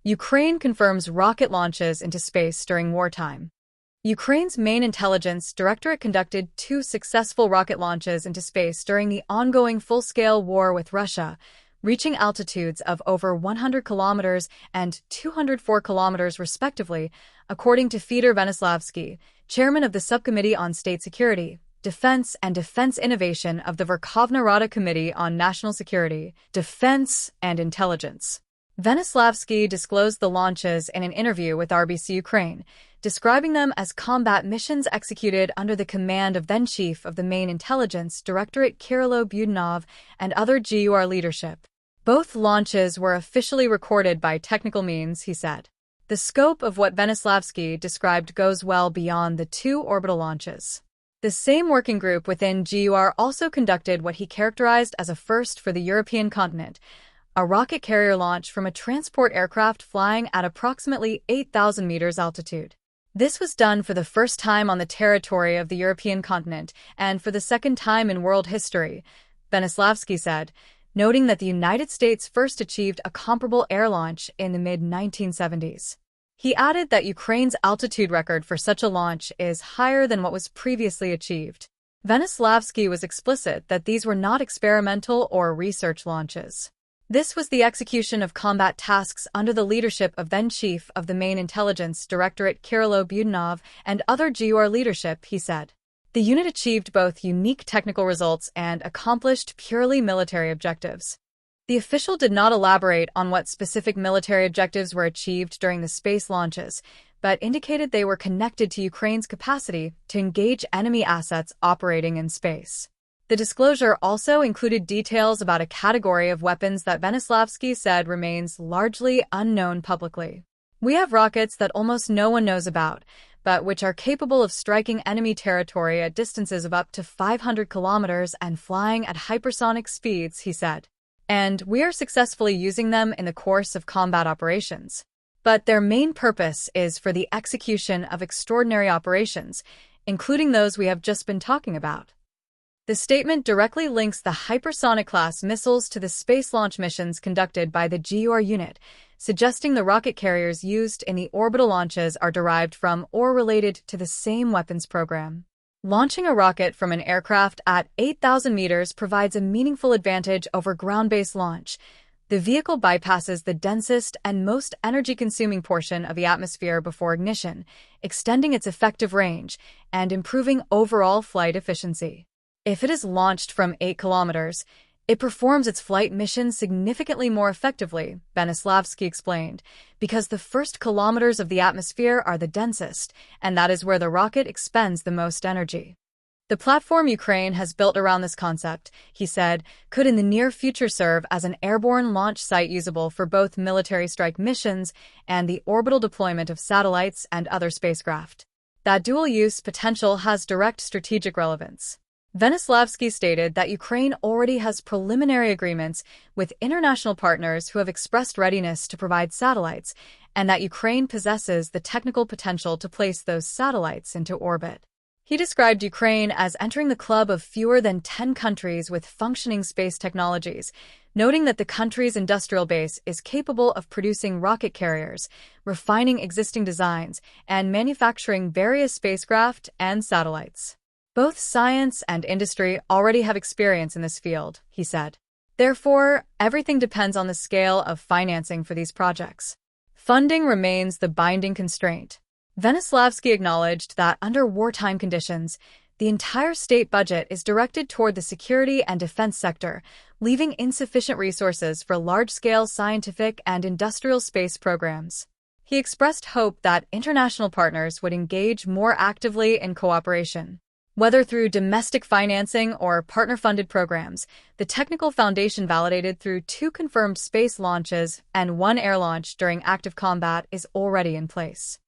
Ukraine confirms rocket launches into space during wartime. Ukraine's main intelligence directorate conducted 2 successful rocket launches into space during the ongoing full-scale war with Russia, reaching altitudes of over 100 kilometers and 204 kilometers respectively, according to Fedor Venislavsky, chairman of the Subcommittee on State Security, Defense and Defense Innovation of the Verkhovna Rada Committee on National Security, Defense and Intelligence. Venislavsky disclosed the launches in an interview with RBC Ukraine, describing them as combat missions executed under the command of then-Chief of the Main Intelligence Directorate Kirilo Budanov and other GUR leadership. Both launches were officially recorded by technical means, he said. The scope of what Venislavsky described goes well beyond the 2 orbital launches. The same working group within GUR also conducted what he characterized as a first for the European continent, a rocket carrier launch from a transport aircraft flying at approximately 8,000 meters altitude. This was done for the first time on the territory of the European continent and for the second time in world history, Venislavsky said, noting that the United States first achieved a comparable air launch in the mid-1970s. He added that Ukraine's altitude record for such a launch is higher than what was previously achieved. Venislavsky was explicit that these were not experimental or research launches. This was the execution of combat tasks under the leadership of then-Chief of the Main Intelligence Directorate Kirilo Budanov and other GUR leadership, he said. The unit achieved both unique technical results and accomplished purely military objectives. The official did not elaborate on what specific military objectives were achieved during the space launches, but indicated they were connected to Ukraine's capacity to engage enemy assets operating in space. The disclosure also included details about a category of weapons that Venislavsky said remains largely unknown publicly. We have rockets that almost no one knows about, but which are capable of striking enemy territory at distances of up to 500 kilometers and flying at hypersonic speeds, he said. And we are successfully using them in the course of combat operations. But their main purpose is for the execution of extraordinary operations, including those we have just been talking about. The statement directly links the hypersonic-class missiles to the space launch missions conducted by the GUR unit, suggesting the rocket carriers used in the orbital launches are derived from or related to the same weapons program. Launching a rocket from an aircraft at 8,000 meters provides a meaningful advantage over ground-based launch. The vehicle bypasses the densest and most energy-consuming portion of the atmosphere before ignition, extending its effective range and improving overall flight efficiency. If it is launched from 8 kilometers, it performs its flight mission significantly more effectively, Venislavsky explained, because the first kilometers of the atmosphere are the densest, and that is where the rocket expends the most energy. The platform Ukraine has built around this concept, he said, could in the near future serve as an airborne launch site usable for both military strike missions and the orbital deployment of satellites and other spacecraft. That dual-use potential has direct strategic relevance. Venislavsky stated that Ukraine already has preliminary agreements with international partners who have expressed readiness to provide satellites, and that Ukraine possesses the technical potential to place those satellites into orbit. He described Ukraine as entering the club of fewer than 10 countries with functioning space technologies, noting that the country's industrial base is capable of producing rocket carriers, refining existing designs, and manufacturing various spacecraft and satellites. Both science and industry already have experience in this field, he said. Therefore, everything depends on the scale of financing for these projects. Funding remains the binding constraint. Venislavsky acknowledged that under wartime conditions, the entire state budget is directed toward the security and defense sector, leaving insufficient resources for large-scale scientific and industrial space programs. He expressed hope that international partners would engage more actively in cooperation. Whether through domestic financing or partner-funded programs, the technical foundation validated through 2 confirmed space launches and 1 air launch during active combat is already in place.